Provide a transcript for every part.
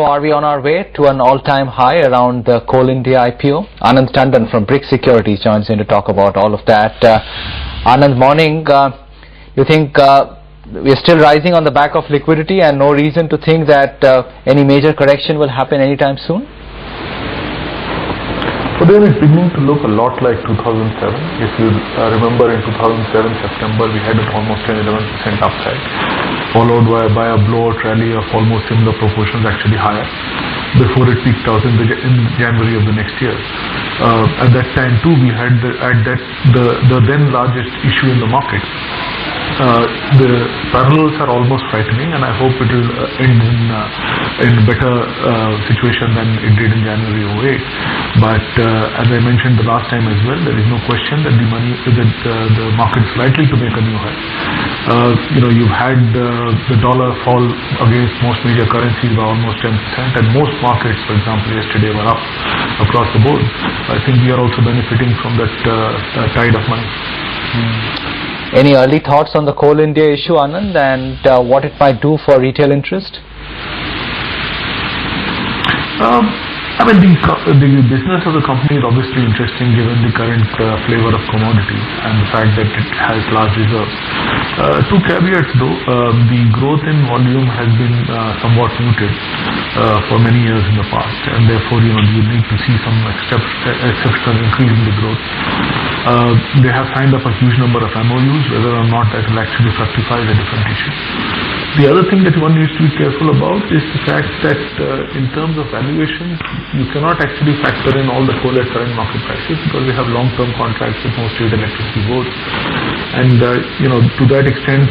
Are we on our way to an all-time high around the Coal India IPO? Anand Tandon from Brick Securities joins in to talk about all of that. Anand, morning. You think we're still rising on the back of liquidity and no reason to think that any major correction will happen anytime soon? So then it's beginning to look a lot like 2007. If you remember, in 2007 September we had almost an 11% upside, followed by a blowout rally of almost similar proportions, actually higher, before it peaked out in January of the next year. At that time too, we had the then largest issue in the market. The parallels are almost frightening, and I hope it will end in a better situation than it did in January 08. But as I mentioned the last time as well, there is no question that the market is likely to make a new high. You've had the dollar fall against most major currencies by almost 10%, and most markets, for example, yesterday were up across the board. I think we are also benefiting from that tide of money. Any early thoughts on the Coal India issue, Anand, and what it might do for retail interest? The business of the company is obviously interesting given the current flavor of commodities and the fact that it has large reserves. Two caveats though, the growth in volume has been somewhat muted for many years in the past, and therefore you need to see some exceptional increase in the growth. They have signed up a huge number of MOUs. Whether or not that will actually fructify is a different issue. The other thing that one needs to be careful about is the fact that in terms of valuation, you cannot actually factor in all the coal at current market prices, because we have long-term contracts with most state electricity boards, and to that extent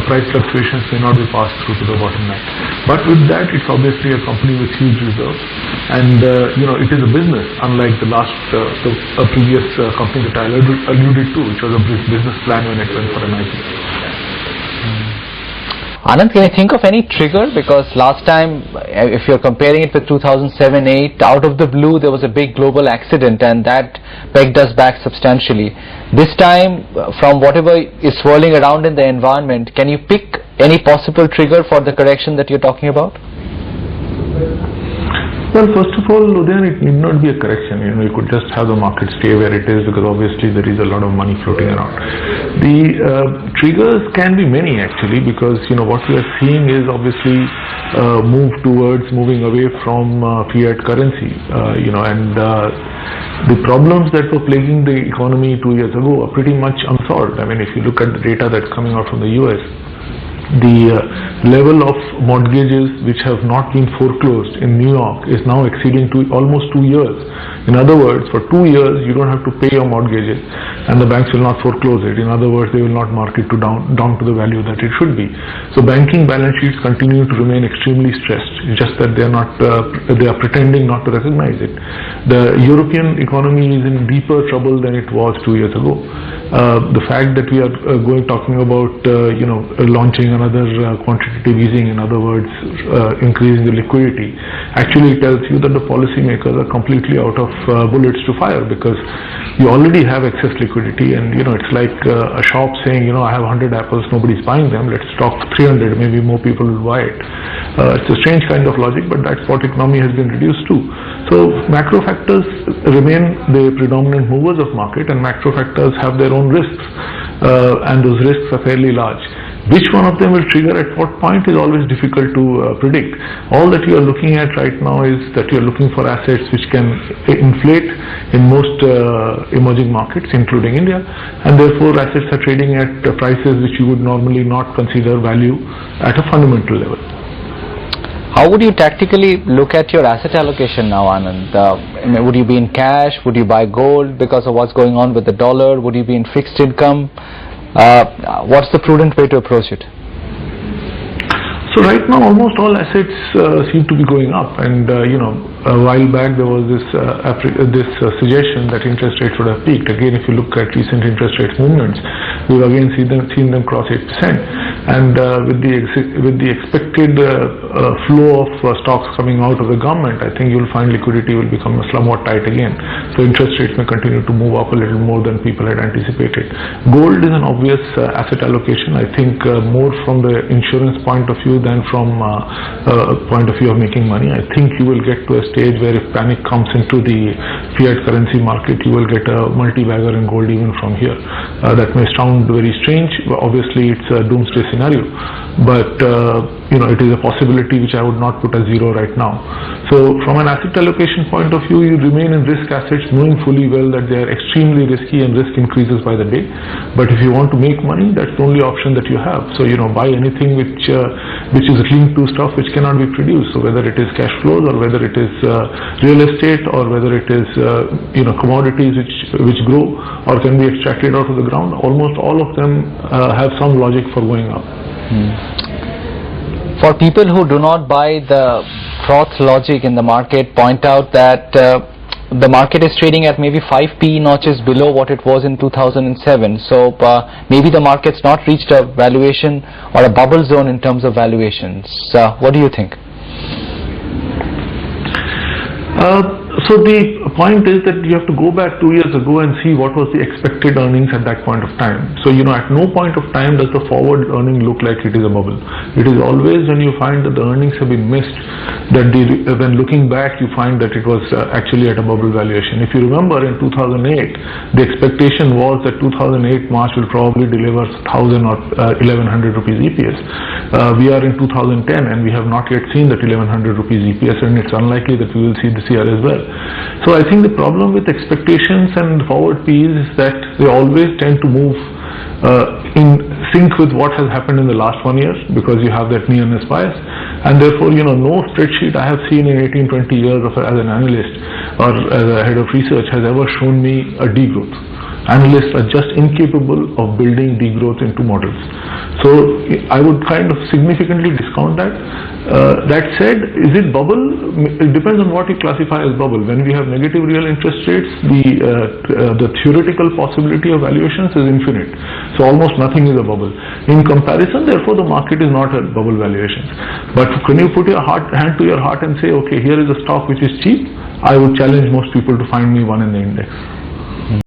price fluctuations may not be passed through to the bottom line. But with that, it's obviously a company with huge reserves, and it is a business, unlike the previous company that I alluded to, which was a business plan when it went for an IPO. Anand, can you think of any trigger? Because last time, if you're comparing it with 2007-08, out of the blue there was a big global accident and that pegged us back substantially. This time, from whatever is swirling around in the environment, can you pick any possible trigger for the correction that you're talking about? Well, first of all, then it need not be a correction. You could just have the market stay where it is, because obviously there is a lot of money floating around. The triggers can be many actually, because what we are seeing is obviously moving away from fiat currency. The problems that were plaguing the economy 2 years ago are pretty much unsolved. If you look at the data that's coming out from the US, the level of mortgages which have not been foreclosed in New York is now exceeding almost 2 years. In other words, for 2 years you don't have to pay your mortgages and the banks will not foreclose it. In other words, they will not mark it down to the value that it should be. So banking balance sheets continue to remain extremely stressed. It's just that they are pretending not to recognize it. The European economy is in deeper trouble than it was 2 years ago. The fact that we are talking about launching another quantitative easing, in other words increasing the liquidity, actually tells you that the policymakers are completely out of bullets to fire, because you already have excess liquidity, and it's like a shop saying, I have 100 apples, nobody's buying them, let's stock 300, maybe more people will buy it. It's a strange kind of logic, but that's what economy has been reduced to. So macro factors remain the predominant movers of market, and macro factors have their own risks, and those risks are fairly large. Which one of them will trigger at what point is always difficult to predict. All that you are looking at right now is that you are looking for assets which can inflate in most emerging markets, including India, and therefore assets are trading at prices which you would normally not consider value at a fundamental level. How would you tactically look at your asset allocation now, Anand? Would you be in cash? Would you buy gold because of what's going on with the dollar? Would you be in fixed income? What's the prudent way to approach it? So right now almost all assets seem to be going up, and a while back there was this suggestion that interest rates would have peaked. Again, if you look at recent interest rate movements, we've again seen them cross 8%, and with the expected flow of stocks coming out of the government, I think you'll find liquidity will become somewhat tight again. So interest rates may continue to move up a little more than people had anticipated. Gold is an obvious asset allocation. I think more from the insurance point of view than from a point of view of making money. I think you will get to a stage where if panic comes into the fiat currency market, you will get a multi-bagger in gold even from here. That may sound very strange. Obviously, it's a doomsday scenario, but it is a possibility which I would not put as zero right now. So from an asset allocation point of view, you remain in risk assets knowing fully well that they are extremely risky and risk increases by the day. But if you want to make money, that's the only option that you have. So buy anything which is linked to stuff which cannot be produced. So whether it is cash flows or whether it is real estate or whether it is commodities which grow or can be extracted out of the ground, almost all of them have some logic for going up. For people who do not buy the froth logic in the market, point out that the market is trading at maybe 5 PE notches below what it was in 2007. So maybe the market's not reached a valuation or a bubble zone in terms of valuations. What do you think? So the point is that you have to go back 2 years ago and see what was the expected earnings at that point of time. So at no point of time does the forward earning look like it is a bubble. It is always when you find that the earnings have been missed that when looking back you find that it was actually at a bubble valuation. If you remember in 2008, the expectation was that 2008 March will probably deliver 1,000 or 1,100 rupees EPS. We are in 2010 and we have not yet seen that 1,100 rupees EPS, and it's unlikely that we will see this year as well. So I think the problem with expectations and forward P's is that they always tend to move in sync with what has happened in the last 1 year, because you have that nearness bias, and therefore no spreadsheet I have seen in 18-20 years as an analyst or as a head of research has ever shown me a degrowth. Analysts are just incapable of building degrowth into models. So I would kind of significantly discount that. That said, is it bubble? It depends on what you classify as bubble. When we have negative real interest rates, the theoretical possibility of valuations is infinite. So almost nothing is a bubble. In comparison, therefore, the market is not at bubble valuations. But when you put your hand to your heart and say, okay, here is a stock which is cheap, I would challenge most people to find me one in the index.